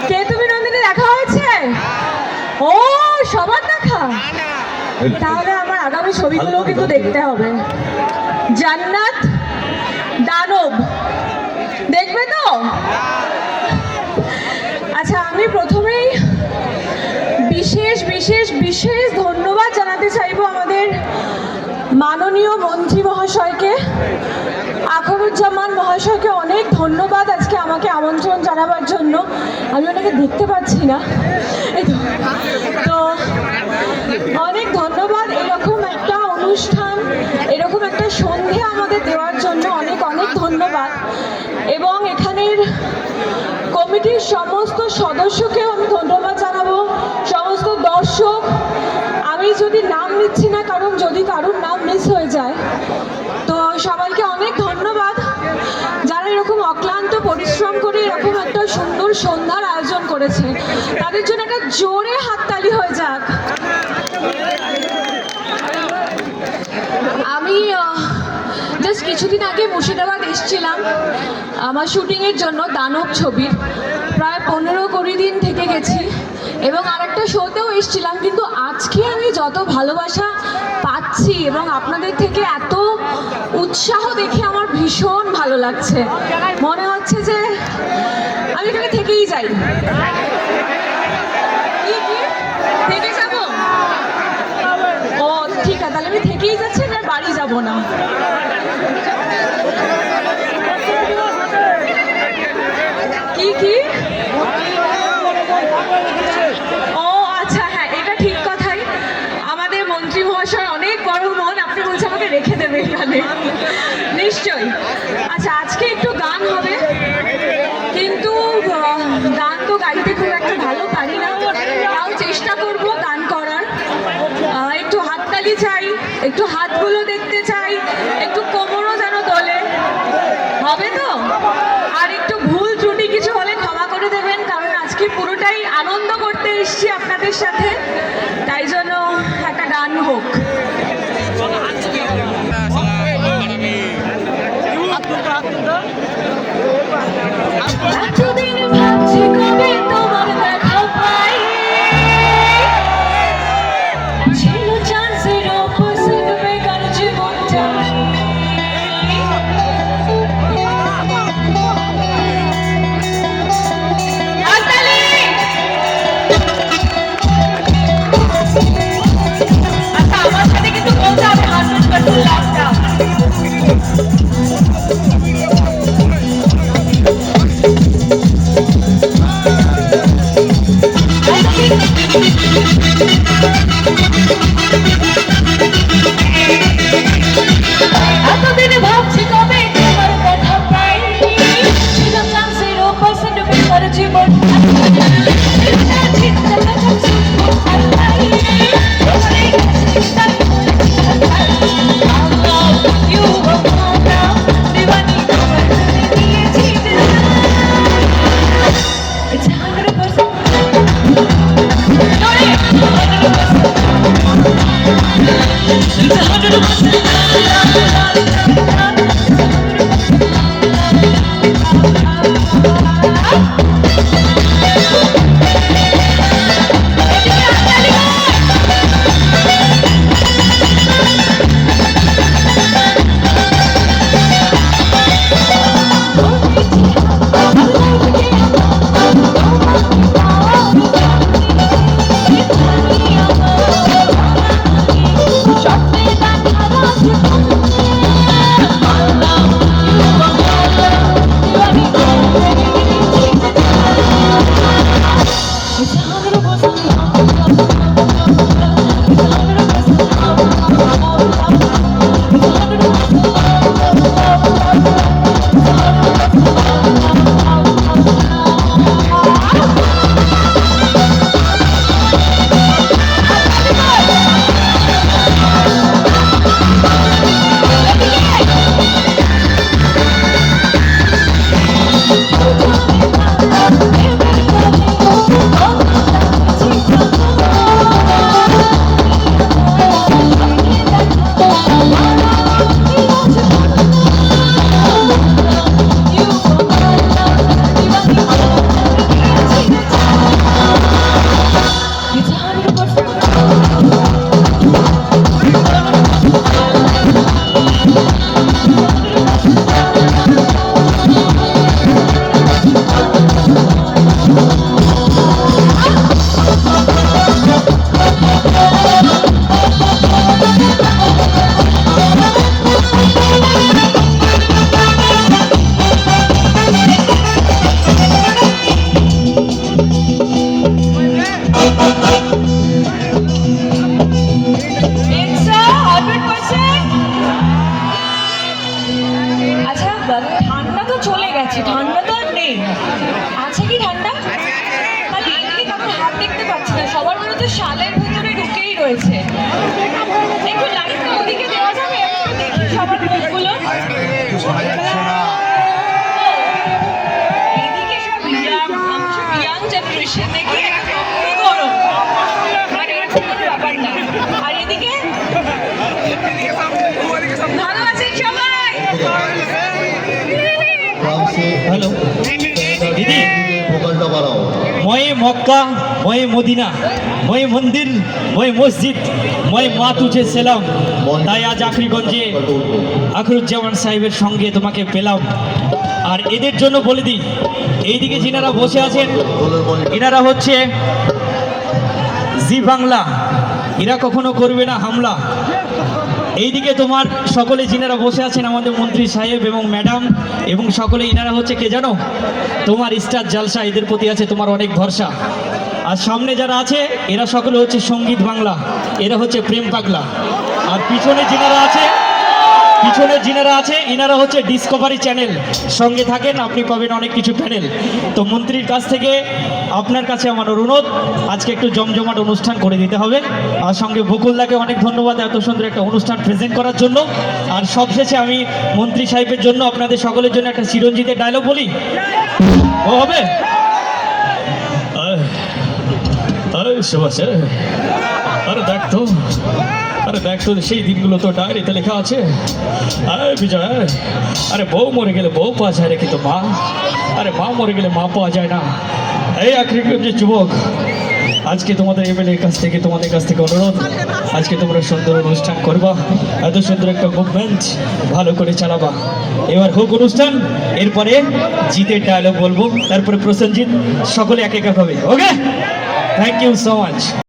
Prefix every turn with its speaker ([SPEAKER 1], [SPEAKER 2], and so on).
[SPEAKER 1] কে তুমি নন্দিনী, দেখা হয়েছে? ও সবার দেখা, তাহলে আমার আগামী ছবিগুলো কিন্তু দেখতে হবে। জান্নাত, দানব দেখবে তো? আচ্ছা, আমি প্রথমেই বিশেষ বিশেষ বিশেষ ধন্যবাদ জানাতে চাইবো আমাদের মাননীয় মন্ত্রী মহাশয়কে, আখরুজ্জামান মহাশয়কে অনেক ধন্যবাদ আজকে আমাকে আমন্ত্রণ জানাবার জন্য। আমি ওনাকে দেখতে পাচ্ছি না, তো অনেক ধন্যবাদ এরকম একটা অনুষ্ঠান, এরকম একটা সন্ধে আমাদের দেওয়ার জন্য অনেক অনেক ধন্যবাদ। এবং এখানের কমিটির সমস্ত সদস্যকেও আমি ধন্যবাদ জানাবো, সমস্ত দর্শক। আমি যদি নাম নিচ্ছি না, কারণ যদি কারোর নাম মিস হয়ে যায়, তো সবাইকে অনেক ধন্যবাদ যারা এরকম অক্লান্ত পরিশ্রম করে এরকম একটা সুন্দর সন্ধ্যার আয়োজন করেছে। তাদের জন্য একটা জোরে হাততালি হয়ে যাক। আমি জাস্ট কিছুদিন আগে মুর্শিদাবাদ এসেছিলাম আমার শুটিংয়ের জন্য, দানব ছবির। প্রায় 15-20 দিন থেকে গেছি এবং আরেকটা শোতেও এসেছিলাম। কিন্তু আজকে আমি যত ভালোবাসা পাচ্ছি এবং আপনাদের থেকে এত উৎসাহ দেখে আমার ভীষণ ভালো লাগছে। মনে হচ্ছে যে আমি এখানে থেকেই যাই। থেকে যাব? ও ঠিক আছে, তাহলে আমি থেকেই যাচ্ছি, আর বাড়ি যাব না। কি কি? ও আচ্ছা, হ্যাঁ, এটা ঠিক কথাই। আমাদের মন্ত্রী মহাশয় অনেক বড় মন, আপনি বলছেন আমাকে রেখে দেবে এখানে। নিশ্চয়ই। আচ্ছা, আজকে একটু গান হবে, কিন্তু গান তো গাইতে খুব একটা ভালো পারি না, তাও চেষ্টা করব গান করার। একটু হাততালি চাই, একটু হাতগুলো দেখতে চাই, একটু কোমরও যেন দোলে। হবে তো? আর একটু ভুল ত্রুটি কিছু হলে ক্ষমা করে দেবেন, কারণ আজকে পুরোটাই আনন্দ করতে এসেছি আপনাদের সাথে, তাই জন্য একটা গান হোক। এতদিন ভাবছি কবে তোমার দেখা পাই, ছিল চান্সের অপোজিট বেকার জীবনটা। হাততালি! আছে কি ঠান্ডা? তাহলে এদিকে কারোর হাত দেখতে পাচ্ছি না, সবার মনে হচ্ছে শালের ভেতরে ঢুকেই রয়েছে। একটু লাইটটা ওদিকে দেওয়া যাবে, একটু দেখি সবার মুখগুলো। এদিকে সব ইয়াং জেনারেশন, দেখি একটু গরম, মানে এর কোনো ব্যাপার না। আর এদিকে ভালো আছেন সবাই?
[SPEAKER 2] হ্যালো দিদি, মই মক্কা, মই মদিনা, মই মন্দির, মই মসজিদ, মই মা তুঝে সেলাম। তাই আজ আখরিগঞ্জে আখরুজ্জামান সাহেবের সঙ্গে তোমাকে পেলাম। আর এদের জন্য বলে দিই, এইদিকে যিনারা বসে আছেন এনারা হচ্ছে জি বাংলা, এরা কখনো করবে না হামলা। এইদিকে তোমার সকলে যিনারা বসে আছেন আমাদের মন্ত্রী সাহেব এবং ম্যাডাম এবং সকলে ইনারা হচ্ছে কে জানো, তোমার স্টার জালসা, এদের প্রতি আছে তোমার অনেক ভরসা। আর সামনে যারা আছে এরা সকলে হচ্ছে সঙ্গীত বাংলা, এরা হচ্ছে প্রেম পাগলা। আর পিছনে যিনারা আছে ইনারা হচ্ছে ডিসকভারি চ্যানেল, সঙ্গে থাকেন আপনি পাবেন অনেক কিছু প্যানেল। তো মন্ত্রীর কাছ থেকে আপনার কাছে আমার অনুরোধ, আজকে একটু জমজমাট অনুষ্ঠান করে দিতে হবে। আর সঙ্গে বকুলদাকে অনেক ধন্যবাদ এত সুন্দর একটা অনুষ্ঠান প্রেজেন্ট করার জন্য। আর সবশেষে আমি মন্ত্রী সাহেবের জন্য আপনাদের সকলের জন্য একটা চিরঞ্জিতের ডায়লগ বলি, ও হবে? আরে দেখ তো সেই দিনগুলো তো ডায়েরিতে লেখা আছে। আরে বিজয়, আরে বউ মরে গেলে বউ পাওয়া যায় রেখে তো মা, আরে মা মরে গেলে মা পাওয়া যায় না। এই আখরিগঞ্জের যুবক, আজকে তোমাদের এমএলএর কাছ থেকে তোমাদের কাছ থেকে অনুরোধ, আজকে তোমরা সুন্দর অনুষ্ঠান করবা, এত সুন্দর একটা মুভমেন্ট ভালো করে চালাবা। এবার হোক অনুষ্ঠান, এরপরে জিতের ডায়লগ বলবো, তারপরে প্রসেনজিৎ, সকলে এক এক হবে। ওকে, থ্যাংক ইউ সো মাচ।